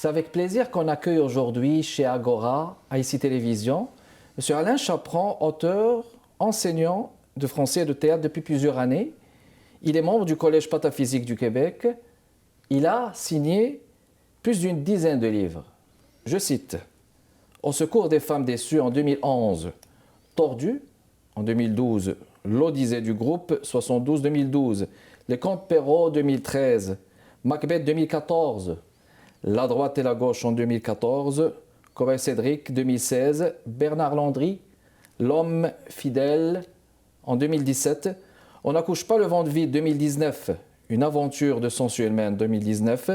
C'est avec plaisir qu'on accueille aujourd'hui chez Agora, à ICI Télévision, M. Alain Chaperon, auteur, enseignant de français et de théâtre depuis plusieurs années. Il est membre du Collège Pataphysique du Québec. Il a signé plus d'une dizaine de livres. Je cite « Au secours des femmes déçues » en 2011, « Tordu » en 2012, « L'Odyssée du groupe » 72-2012, « Les Contes Perrault » 2013, « Macbeth » 2014, La droite et la gauche en 2014, Corinne Cédric 2016, Bernard Landry, L'homme fidèle en 2017, On n'accouche pas le ventre vide 2019, Une aventure de sensuellement 2019,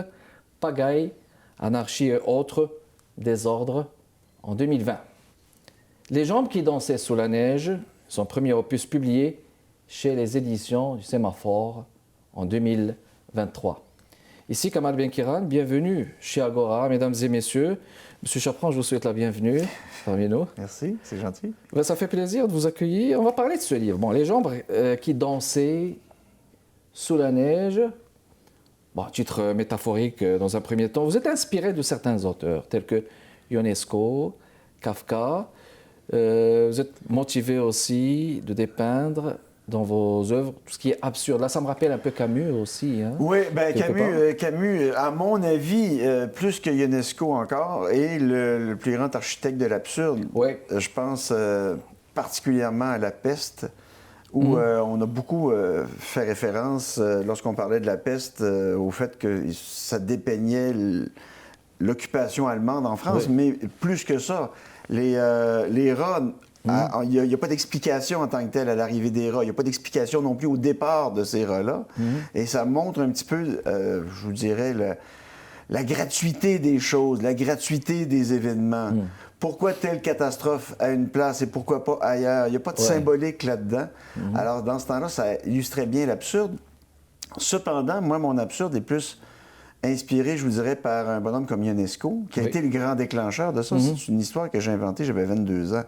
Pagaille, Anarchie et autres, Désordre en 2020. Les jambes qui dansaient sous la neige, son premier opus publié chez les éditions du Sémaphore en 2023. Ici Kamal Benkiran, bienvenue chez Agora, mesdames et messieurs. Monsieur Chaperon, je vous souhaite la bienvenue parmi nous. Merci, c'est gentil. Ça fait plaisir de vous accueillir. On va parler de ce livre. Bon, Les jambes qui dansaient sous la neige. Bon, titre métaphorique dans un premier temps. Vous êtes inspiré de certains auteurs, tels que Ionesco, Kafka. Vous êtes motivé aussi de dépeindre dans vos œuvres tout ce qui est absurde. Là, ça me rappelle un peu Camus aussi. Hein, oui, bien Camus, à mon avis, plus que Ionesco encore, est le plus grand architecte de l'absurde. Oui. Je pense particulièrement à La Peste, où on a beaucoup fait référence, lorsqu'on parlait de La Peste, au fait que ça dépeignait l'occupation allemande en France, mais plus que ça, les rats... Il n'y a pas d'explication en tant que telle à l'arrivée des rats. Il n'y a pas d'explication non plus au départ de ces rats-là. Et ça montre un petit peu, je vous dirais, la gratuité des choses, la gratuité des événements. Pourquoi telle catastrophe à une place et pourquoi pas ailleurs? Il n'y a pas de symbolique là-dedans. Alors, dans ce temps-là, ça illustrait bien l'absurde. Cependant, moi, mon absurde est plus inspiré, je vous dirais, par un bonhomme comme Ionesco, qui a été le grand déclencheur de ça. C'est une histoire que j'ai inventée, j'avais 22 ans.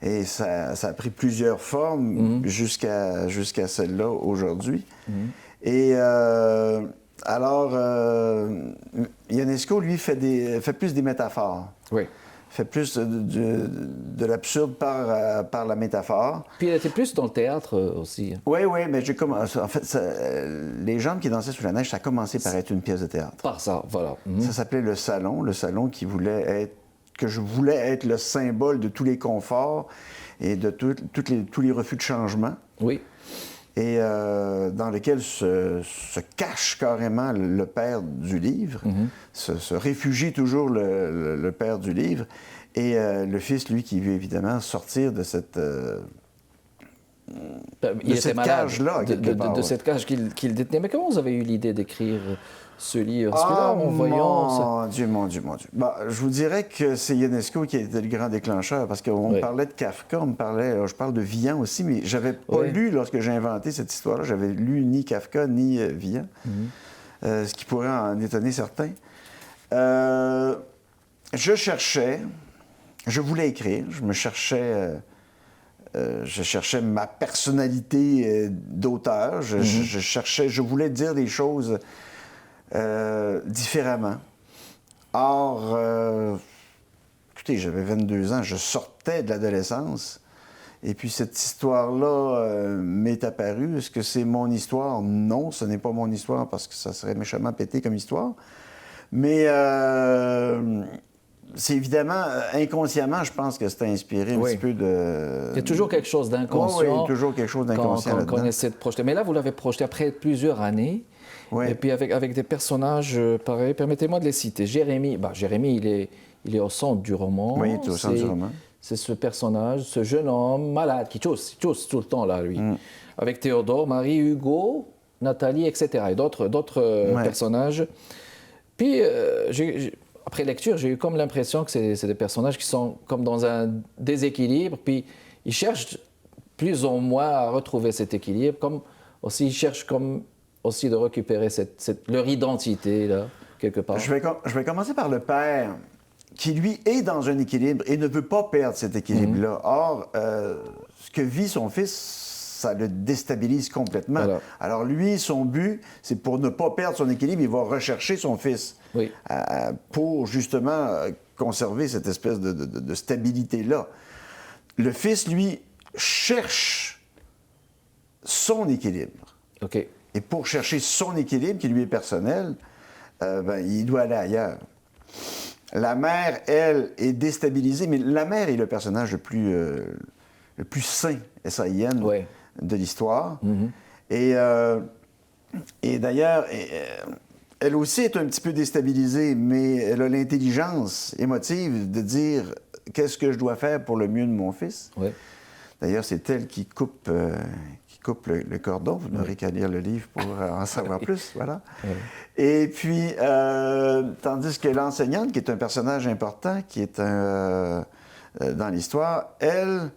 Et ça a pris plusieurs formes jusqu'à celle-là aujourd'hui. Et alors, Ionesco, lui, fait plus des métaphores. Oui. Fait plus de l'absurde par la métaphore. Puis il était plus dans le théâtre aussi. Oui, mais j'ai commencé. En fait, Les jambes qui dansaient sous la neige, ça a commencé par être une pièce de théâtre. Par ça, voilà. Ça s'appelait Le Salon que je voulais être le symbole de tous les conforts et de tous les refus de changement. Oui. Et dans lequel se cache carrément le père du livre, se réfugie toujours le père du livre, et le fils, lui, qui veut évidemment sortir de cette... Il était malade cage-là, de cette cage qu'il détenait. Mais comment vous avez eu l'idée d'écrire ce livre? Parce que là, en voyant... Mon Dieu. Bah, je vous dirais que c'est Ionesco qui a été le grand déclencheur, parce qu'on parlait de Kafka, je parle de Villon aussi, mais j'avais pas lu, lorsque j'ai inventé cette histoire-là, j'avais lu ni Kafka ni Villon, ce qui pourrait en étonner certains. Je voulais écrire, je cherchais ma personnalité d'auteur, je voulais dire des choses différemment. Or, écoutez, j'avais 22 ans, je sortais de l'adolescence, et puis cette histoire-là m'est apparue. Est-ce que c'est mon histoire? Non, ce n'est pas mon histoire, parce que ça serait méchamment pété comme histoire. Mais c'est évidemment, inconsciemment, je pense que c'était inspiré un petit peu de... Il y a toujours quelque chose d'inconscient. Oui, il y a toujours quelque chose d'inconscient là-dedans. Qu'on essaie de projeter. Mais là, vous l'avez projeté après plusieurs années. Oui. Et puis avec des personnages pareils. Permettez-moi de les citer. Jérémie, Jérémie, il est au centre du roman. Oui, il est au centre du roman. C'est ce personnage, ce jeune homme malade qui tousse tout le temps, là, lui. Avec Théodore, Marie, Hugo, Nathalie, etc. Et d'autres personnages. Puis, après lecture, j'ai eu comme l'impression que c'est des personnages qui sont comme dans un déséquilibre. Puis, ils cherchent plus ou moins à retrouver cet équilibre. Comme aussi, ils cherchent aussi de récupérer leur identité, là, quelque part. Je vais commencer par le père, qui, lui, est dans un équilibre et ne veut pas perdre cet équilibre-là. Or, ce que vit son fils, ça le déstabilise complètement. Voilà. Alors lui, son but, c'est pour ne pas perdre son équilibre, il va rechercher son fils Oui. pour justement conserver cette espèce de stabilité-là. Le fils, lui, cherche son équilibre. OK. Et pour chercher son équilibre, qui lui est personnel, il doit aller ailleurs. La mère, elle, est déstabilisée, mais la mère est le personnage le plus sain, S-A-I-N, Ouais. de l'histoire. Mm-hmm. Et d'ailleurs, elle aussi est un petit peu déstabilisée, mais elle a l'intelligence émotive de dire « Qu'est-ce que je dois faire pour le mieux de mon fils? Ouais. » D'ailleurs, c'est elle qui coupe le cordon. Vous n'aurez qu'à lire le livre pour en savoir plus. Voilà. Ouais. Et puis, tandis que l'enseignante, qui est un personnage important, qui est dans l'histoire, elle,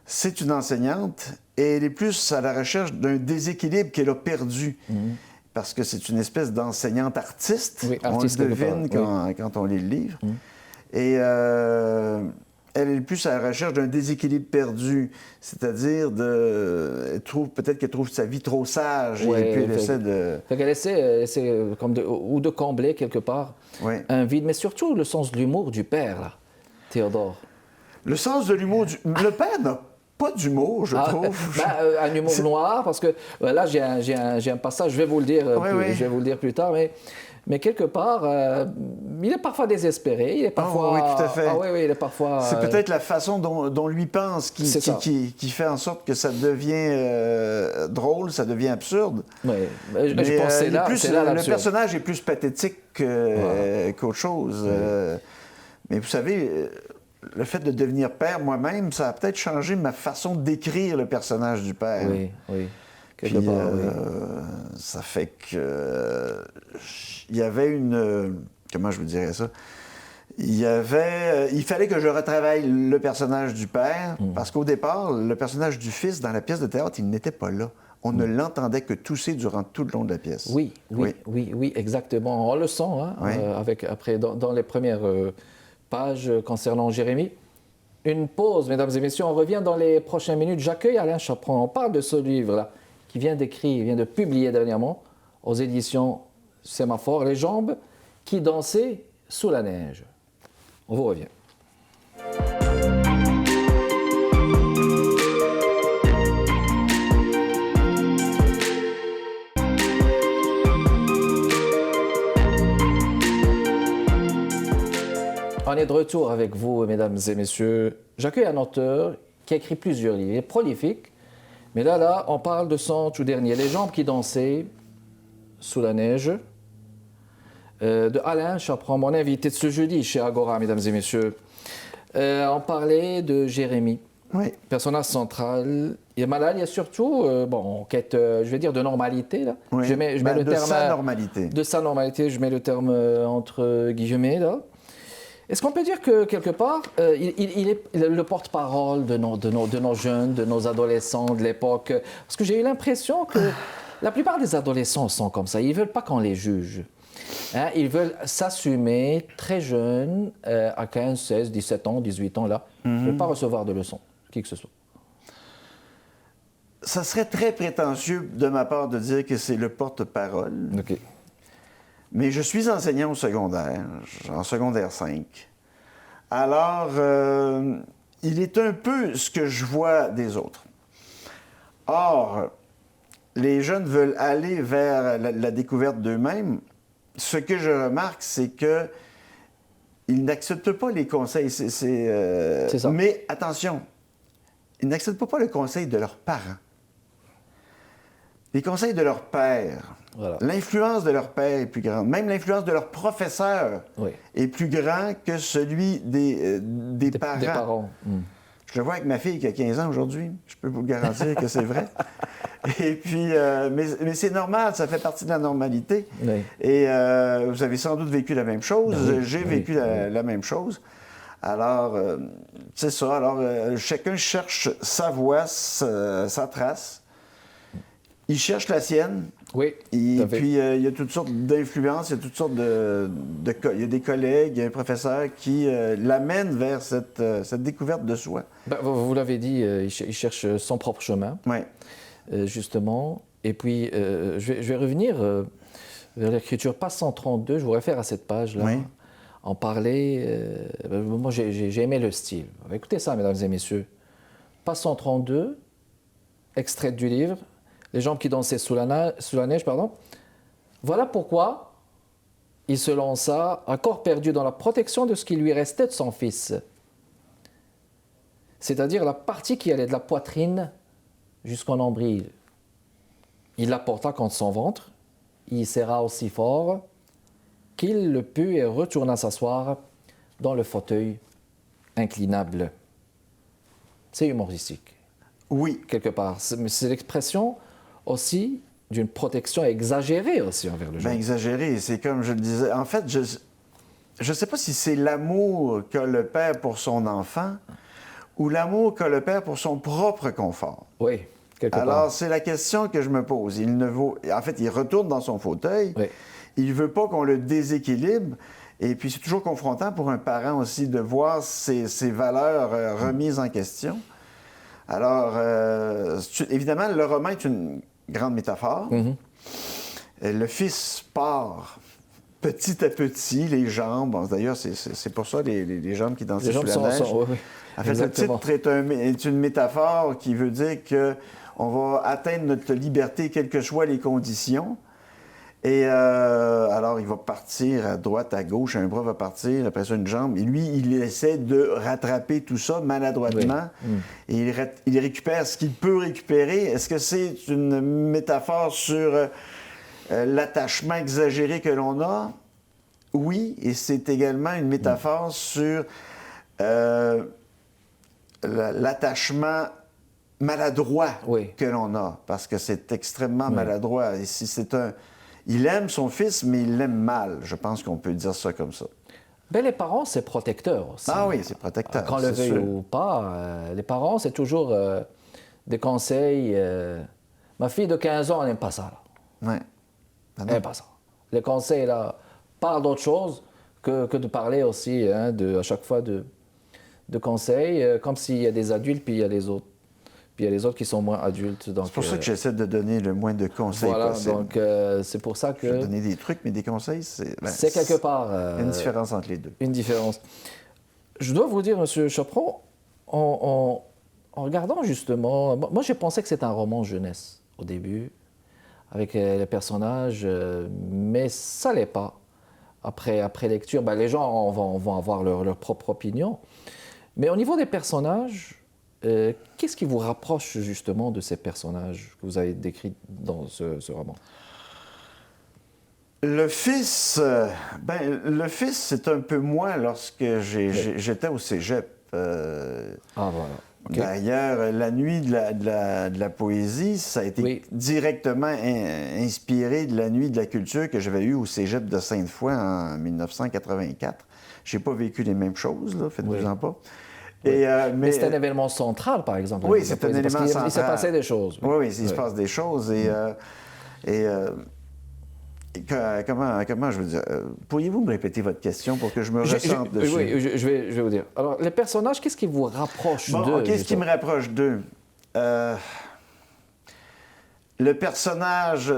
c'est une enseignante et elle est plus à la recherche d'un déséquilibre qu'elle a perdu. Parce que c'est une espèce d'enseignante artiste. Oui, on artiste le devine quand on lit le livre. Et elle est plus à la recherche d'un déséquilibre perdu, c'est-à-dire peut-être qu'elle trouve sa vie trop sage et puis elle essaie de... Fait qu'elle essaie comme de combler quelque part un vide, mais surtout le sens de l'humour du père, là, Théodore. Le sens de l'humour Le père n'a pas d'humour, je trouve. Un humour noir, parce que là, j'ai un passage, je vais vous le dire, je vais vous le dire plus tard, mais quelque part, il est parfois désespéré, il est parfois... oui, tout à fait. Il est parfois... C'est peut-être la façon dont lui pense qui fait en sorte que ça devient drôle, ça devient absurde. Oui, je pense que c'est là le personnage est plus pathétique qu'autre chose. Mais vous savez, le fait de devenir père moi-même, ça a peut-être changé ma façon d'écrire le personnage du père. Oui. Puis, ça fait que... il y avait comment je vous dirais ça? Il fallait que je retravaille le personnage du père, parce qu'au départ, le personnage du fils, dans la pièce de théâtre, il n'était pas là. On ne l'entendait que tousser durant tout le long de la pièce. Oui, exactement. On le sent, dans les premières pages concernant Jérémie. Une pause, mesdames et messieurs, on revient dans les prochaines minutes. J'accueille Alain Chaperon. On parle de ce livre-là, qui vient de publier dernièrement aux éditions Sémaphore, Les jambes qui dansaient sous la neige. On vous revient. On est de retour avec vous, mesdames et messieurs. J'accueille un auteur qui a écrit plusieurs livres. Il est prolifique, mais là, on parle de son tout dernier, Les jambes qui dansaient sous la neige, de Alain Chaperon, mon invité de ce jeudi chez Agora, mesdames et messieurs. On parlait de Jérémie, personnage central. Il est malade, il y a surtout, en quête, je vais dire, de normalité. Là. Oui. Je mets le terme, sa normalité. De sa normalité, je mets le terme entre guillemets, là. Est-ce qu'on peut dire que, quelque part, il est le porte-parole de nos jeunes, de nos adolescents de l'époque? Parce que j'ai eu l'impression que la plupart des adolescents sont comme ça. Ils ne veulent pas qu'on les juge. Ils veulent s'assumer très jeunes, à 15, 16, 17 ans, 18 ans, là. Ils ne veulent pas recevoir de leçons, qui que ce soit. Ça serait très prétentieux de ma part de dire que c'est le porte-parole. OK. Mais je suis enseignant au secondaire, en secondaire 5. Alors, il est un peu ce que je vois des autres. Or, les jeunes veulent aller vers la découverte d'eux-mêmes. Ce que je remarque, c'est que ils n'acceptent pas les conseils. C'est ça. Mais attention, ils n'acceptent pas le conseil de leurs parents. Les conseils de leur père. Voilà. L'influence de leur père est plus grande. Même l'influence de leur professeur est plus grande que celui des parents. Des parents. Je le vois avec ma fille qui a 15 ans aujourd'hui. Je peux vous garantir que c'est vrai. Et puis, mais c'est normal, ça fait partie de la normalité. Oui. Et vous avez sans doute vécu la même chose. J'ai vécu la même chose. Alors, c'est ça. Alors, chacun cherche sa voie, sa trace. Il cherche la sienne. Oui. Et puis, il y a toutes sortes d'influences, il y a toutes sortes il y a des collègues, il y a un professeur qui l'amène vers cette découverte de soi. Vous l'avez dit, il cherche son propre chemin. Oui. justement. Et puis, je vais revenir vers l'écriture, page 132, je vous réfère à cette page-là. Oui. En parler, moi j'ai aimé le style. Écoutez ça, mesdames et messieurs. Page 132, extrait du livre, Les jambes qui dansaient sous la neige, pardon. Voilà pourquoi il se lança à corps perdu dans la protection de ce qui lui restait de son fils. C'est-à-dire la partie qui allait de la poitrine jusqu'au nombril. Il la porta contre son ventre, il y serra aussi fort qu'il le put et retourna s'asseoir dans le fauteuil inclinable. C'est humoristique, Oui. quelque part. C'est l'expression aussi d'une protection exagérée aussi envers le jeune. Bien exagéré, c'est comme je le disais. En fait, je ne sais pas si c'est l'amour qu'a le père pour son enfant ou l'amour qu'a le père pour son propre confort. Oui, quelque part. Alors, c'est la question que je me pose. En fait, il retourne dans son fauteuil. Oui. Il ne veut pas qu'on le déséquilibre. Et puis, c'est toujours confrontant pour un parent aussi de voir ses valeurs remises en question. Alors, évidemment, le roman est une grande métaphore. Le fils part petit à petit, les jambes. Bon, d'ailleurs, c'est pour ça les jambes qui dansaient sous la neige. Oui. En fait, le titre est une métaphore qui veut dire qu'on va atteindre notre liberté, quelles que soient les conditions. Et alors, il va partir à droite, à gauche, un bras va partir, après ça, une jambe. Et lui, il essaie de rattraper tout ça maladroitement. Oui. Et il récupère ce qu'il peut récupérer. Est-ce que c'est une métaphore sur l'attachement exagéré que l'on a? Oui, et c'est également une métaphore sur l'attachement maladroit que l'on a, parce que c'est extrêmement maladroit. Et si c'est il aime son fils, mais il l'aime mal. Je pense qu'on peut dire ça comme ça. Ben, les parents, c'est protecteur aussi. Ah oui, c'est protecteur. Qu'on le veuille ou pas, les parents, c'est toujours des conseils. Ma fille de 15 ans, elle n'aime pas ça. Oui. Elle n'aime pas ça. Les conseils, là, parlent d'autre chose que de parler aussi, à chaque fois, de conseils, comme s'il y a des adultes, puis il y a les autres. Puis il y a les autres qui sont moins adultes. C'est pour ça que j'essaie de donner le moins de conseils possible. Donc c'est pour ça que... Je vais donner des trucs, mais des conseils, c'est quelque part... Il y a une différence entre les deux. Une différence. Je dois vous dire, M. Chaperon, en regardant justement... Moi, j'ai pensé que c'était un roman jeunesse au début, avec les personnages, mais ça ne l'est pas. Après lecture, les gens vont avoir leur propre opinion. Mais au niveau des personnages... qu'est-ce qui vous rapproche justement de ces personnages que vous avez décrits dans ce roman? Le fils, c'est un peu moi lorsque j'étais au cégep. Voilà. Okay. D'ailleurs, la nuit de la poésie, ça a été directement inspiré de la nuit de la culture que j'avais eue au cégep de Sainte-Foy en 1984. Je n'ai pas vécu les mêmes choses, là, faites-vous-en pas. Oui. Mais c'est un événement central, par exemple. Oui, c'est un élément central. Il s'est passé des choses. Oui, il se passe des choses. Comment je veux dire? Pourriez-vous me répéter votre question pour que je me ressente dessus? Oui, je vais vous dire. Alors, les personnages, qu'est-ce qui vous rapproche d'eux? Qu'est-ce qui me rapproche d'eux? Le personnage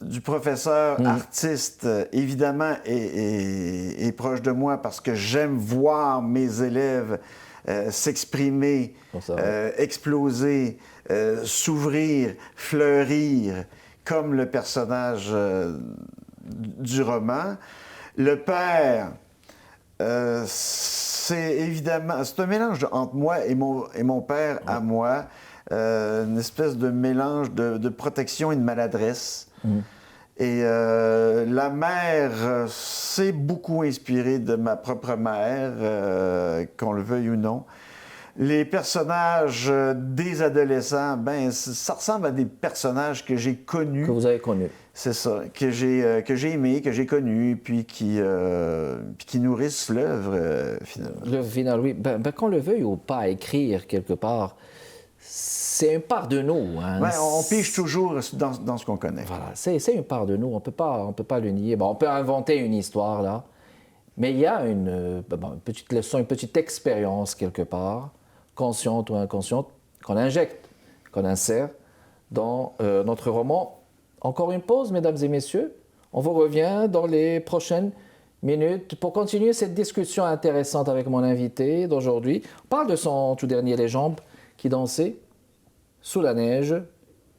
du professeur artiste, évidemment, est proche de moi parce que j'aime voir mes élèves s'exprimer, exploser, s'ouvrir, fleurir, comme le personnage du roman. Le père, c'est un mélange entre moi et mon père à moi, une espèce de mélange de protection et de maladresse. Et la mère s'est beaucoup inspirée de ma propre mère, qu'on le veuille ou non. Les personnages des adolescents, ça ressemble à des personnages que j'ai connus. Que vous avez connus. C'est ça, que j'ai aimés, que j'ai connus, puis qui nourrissent l'œuvre, finalement. L'œuvre finale, oui. Qu'on le veuille ou pas, écrire quelque part, c'est une part de nous. On pige toujours dans ce qu'on connaît. Voilà, c'est une part de nous, on peut pas le nier. On peut inventer une histoire, là, mais il y a une petite leçon, une petite expérience quelque part, consciente ou inconsciente, qu'on injecte, qu'on insère dans notre roman. Encore une pause, mesdames et messieurs. On vous revient dans les prochaines minutes pour continuer cette discussion intéressante avec mon invité d'aujourd'hui. On parle de son tout dernier Les Jambes qui dansaient sous la neige,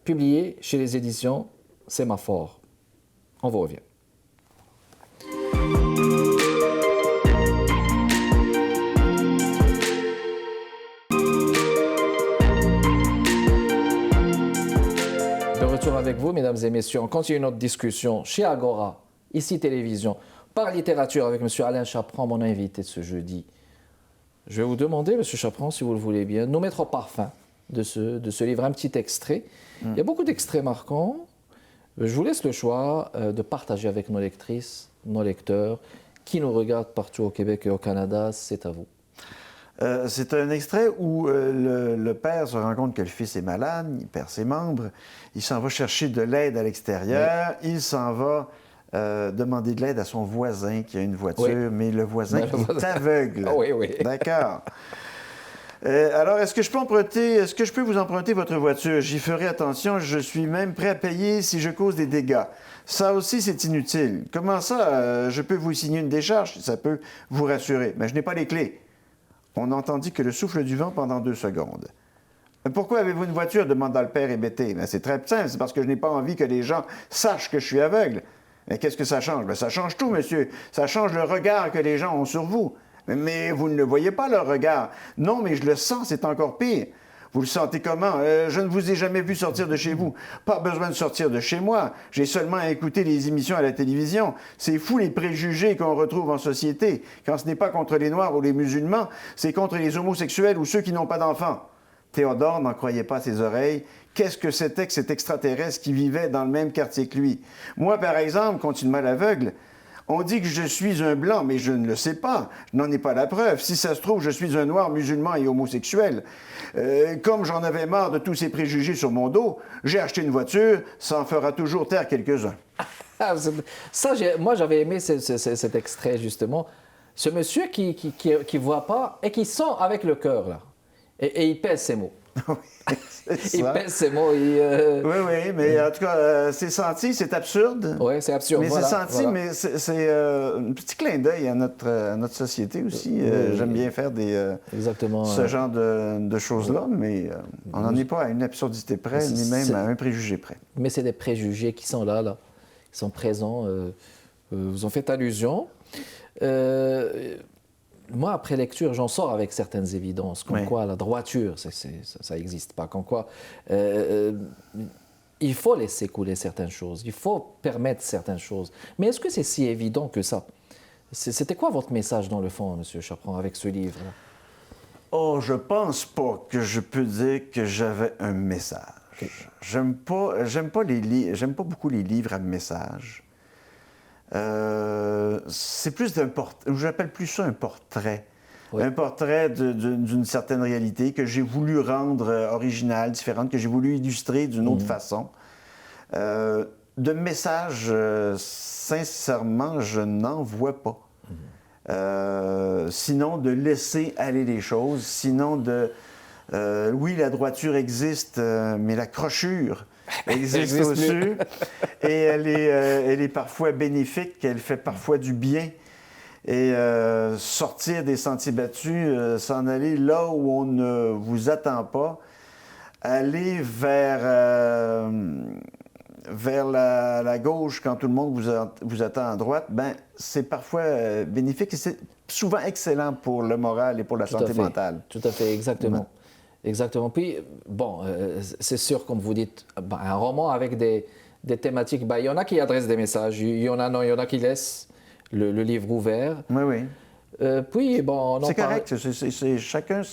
publié chez les éditions Sémaphore. On vous revient. De retour avec vous, mesdames et messieurs. On continue notre discussion chez Agora, ici Télévision, par littérature avec M. Alain Chaprand, mon invité de ce jeudi. Je vais vous demander, M. Chaprand, si vous le voulez bien, nous mettre au parfum de ce livre un petit extrait. Il y a beaucoup d'extraits marquants. Je vous laisse le choix de partager avec nos lectrices, nos lecteurs, qui nous regardent partout au Québec et au Canada. C'est à vous. C'est un extrait où le père se rend compte que le fils est malade, il perd ses membres, il s'en va chercher de l'aide à l'extérieur, oui. Il s'en va demander de l'aide à son voisin qui a une voiture, oui. Mais le voisin est aveugle. Ah, oui, oui. D'accord. Alors, est-ce que je peux vous emprunter votre voiture? J'y ferai attention, je suis même prêt à payer si je cause des dégâts. Ça aussi, c'est inutile. Comment ça, je peux vous signer une décharge? Ça peut vous rassurer. Mais je n'ai pas les clés. On n'entendit que le souffle du vent pendant 2 secondes. « Pourquoi avez-vous une voiture? » demanda le père hébété. « C'est très simple, c'est parce que je n'ai pas envie que les gens sachent que je suis aveugle. »« Mais qu'est-ce que ça change? »« Ça change tout, monsieur. Ça change le regard que les gens ont sur vous. »« Mais vous ne le voyez pas, leur regard. »« Non, mais je le sens, c'est encore pire. »« Vous le sentez comment? Je ne vous ai jamais vu sortir de chez vous. Pas besoin de sortir de chez moi. J'ai seulement à écouter les émissions à la télévision. C'est fou les préjugés qu'on retrouve en société. Quand ce n'est pas contre les Noirs ou les musulmans, c'est contre les homosexuels ou ceux qui n'ont pas d'enfants. » Théodore n'en croyait pas ses oreilles. Qu'est-ce que c'était que cet extraterrestre qui vivait dans le même quartier que lui? Moi, par exemple, continua l'aveugle, on dit que je suis un blanc, mais je ne le sais pas. Je n'en ai pas la preuve. Si ça se trouve, je suis un noir musulman et homosexuel. Comme j'en avais marre de tous ces préjugés sur mon dos, j'ai acheté une voiture, ça en fera toujours taire quelques-uns. Ça, moi, j'avais aimé cet extrait, justement. Ce monsieur qui voit pas et qui sent avec le cœur, là. Et il pèse ses mots. Oui, il pèse ses mots. Oui, mais en tout cas, c'est senti, c'est absurde. Oui, c'est absurde. Mais voilà, c'est senti, voilà. Mais c'est un petit clin d'œil à notre société aussi. J'aime bien faire ce genre de choses-là, mais on n'en est pas à une absurdité près, ni même à un préjugé près. Mais c'est des préjugés qui sont là, qui sont présents. Vous en faites allusion. Moi, après lecture, j'en sors avec certaines évidences, comme quoi la droiture, ça n'existe pas, comme quoi il faut laisser couler certaines choses, il faut permettre certaines choses. Mais est-ce que c'est si évident que ça? C'était quoi votre message dans le fond, M. Chaprand, avec ce livre-là? Oh, je pense pas que je peux dire que j'avais un message. Okay. J'aime pas beaucoup les livres à message. C'est plus j'appelle plus ça un portrait. Oui. Un portrait d'une certaine réalité que j'ai voulu rendre originale, différente, que j'ai voulu illustrer d'une autre façon. De messages, sincèrement, je n'en vois pas. Sinon, de laisser aller les choses, sinon oui, la droiture existe, mais la crochure existe aussi. Et elle est parfois bénéfique, elle fait parfois du bien. Et sortir des sentiers battus, s'en aller là où on ne vous attend pas, aller vers la gauche quand tout le monde vous attend à droite, ben c'est parfois bénéfique et c'est souvent excellent pour le moral et pour la santé mentale. Tout à fait, exactement. Ouais. Exactement. Puis, bon, c'est sûr, comme vous dites, un roman avec des thématiques, il y en a qui adressent des messages, il y en a qui laissent le livre ouvert. Oui, oui. Puis, bon, c'est correct. C'est chacun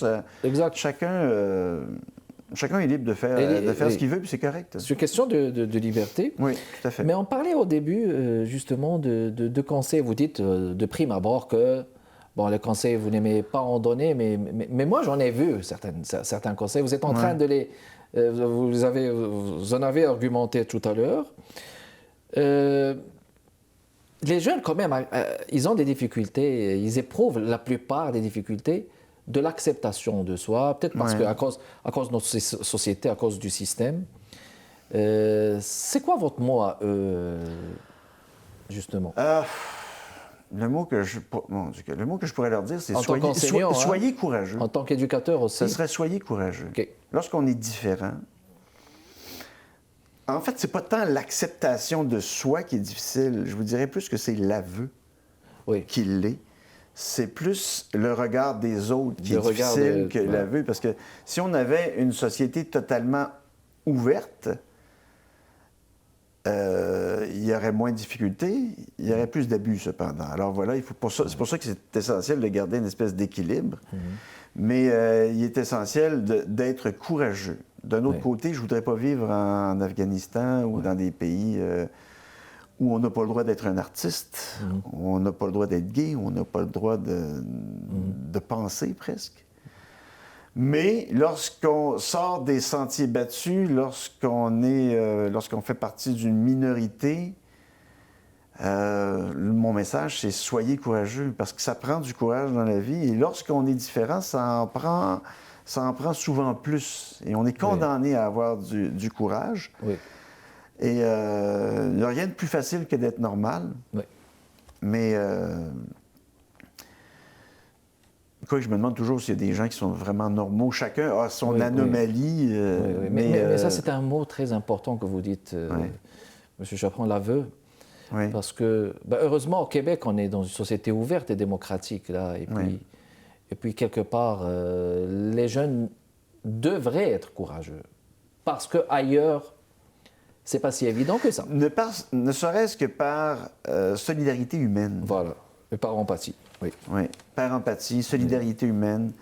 est libre de faire ce qu'il veut, puis c'est correct. C'est une question de liberté. Oui, tout à fait. Mais on parlait au début, justement, de conseils. Vous dites, de prime abord, que bon, les conseils, vous n'aimez pas en donner, mais moi, j'en ai vu certains conseils. Vous êtes en train de les... vous en avez argumenté tout à l'heure. Les jeunes, quand même, ils ont des difficultés. Ils éprouvent la plupart des difficultés de l'acceptation de soi, peut-être parce qu'à cause de notre société, à cause du système. C'est quoi votre mot à eux, justement? Le mot que je pourrais leur dire, c'est En tant qu'enseignant, soyez courageux. En tant qu'éducateur aussi? Ce serait soyez courageux. Okay. Lorsqu'on est différent, en fait, c'est pas tant l'acceptation de soi qui est difficile. Je vous dirais plus que c'est l'aveu qui l'est. C'est plus le regard des autres qui est difficile que l'aveu. Parce que si on avait une société totalement ouverte, il y aurait moins de difficultés, il y aurait plus d'abus cependant. Alors voilà, c'est pour ça que c'est essentiel de garder une espèce d'équilibre, mais il est essentiel d'être courageux. D'un autre côté, je ne voudrais pas vivre en Afghanistan ou dans des pays où on n'a pas le droit d'être un artiste, on n'a pas le droit d'être gay, on n'a pas le droit de penser presque. Mais lorsqu'on sort des sentiers battus, lorsqu'on fait partie d'une minorité, mon message, c'est soyez courageux, parce que ça prend du courage dans la vie. Et lorsqu'on est différent, ça en prend souvent plus. Et on est condamné à avoir du courage. Oui. Et il n'y a rien de plus facile que d'être normal. Oui. Mais... je me demande toujours s'il y a des gens qui sont vraiment normaux. Chacun a son anomalie. Mais ça, c'est un mot très important que vous dites, M. Chaperon, l'aveu. Oui. Parce que, heureusement, au Québec, on est dans une société ouverte et démocratique. Là, et puis, quelque part, les jeunes devraient être courageux. Parce qu'ailleurs, c'est pas si évident que ça. Ne serait-ce que par solidarité humaine. Voilà, et par empathie. Oui, par empathie, solidarité humaine,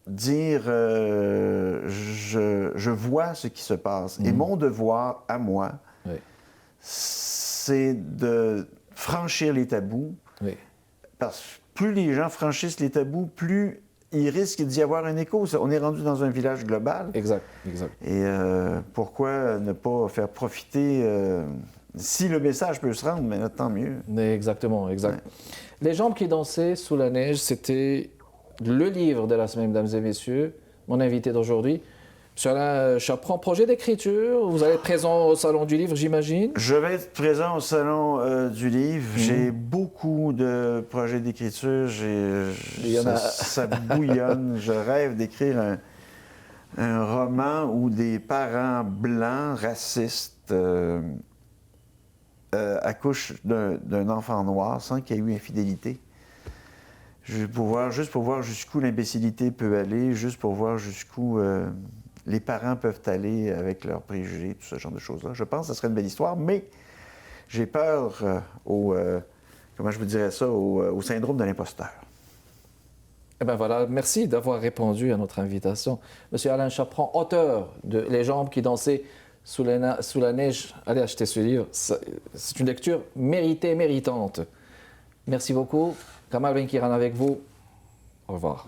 dire je vois ce qui se passe. Et mon devoir à moi, c'est de franchir les tabous. Parce que plus les gens franchissent les tabous, plus il risque d'y avoir un écho. On est rendu dans un village global. Exact. Et pourquoi ne pas faire profiter... si le message peut se rendre, mais tant mieux. Exactement. Ouais. Les jambes qui dansaient sous la neige, c'était le livre de la semaine, mesdames et messieurs. Mon invité d'aujourd'hui, M. Alain Chaperon, projet d'écriture. Vous allez être présent au Salon du Livre, j'imagine? Je vais être présent au Salon du Livre. J'ai beaucoup de projets d'écriture. Ça bouillonne. Je rêve d'écrire un roman où des parents blancs, racistes, accouche d'un enfant noir sans qu'il y ait eu infidélité. Juste pour voir jusqu'où l'imbécilité peut aller, juste pour voir jusqu'où les parents peuvent aller avec leurs préjugés, tout ce genre de choses-là. Je pense que ce serait une belle histoire, mais j'ai peur comment je vous dirais ça, au syndrome de l'imposteur. Eh bien voilà, merci d'avoir répondu à notre invitation. Monsieur Alain Chaperon, auteur de Les jambes qui dansaient sous la neige, allez acheter ce livre. C'est une lecture méritante. Merci beaucoup. Kamal Benkiran avec vous. Au revoir.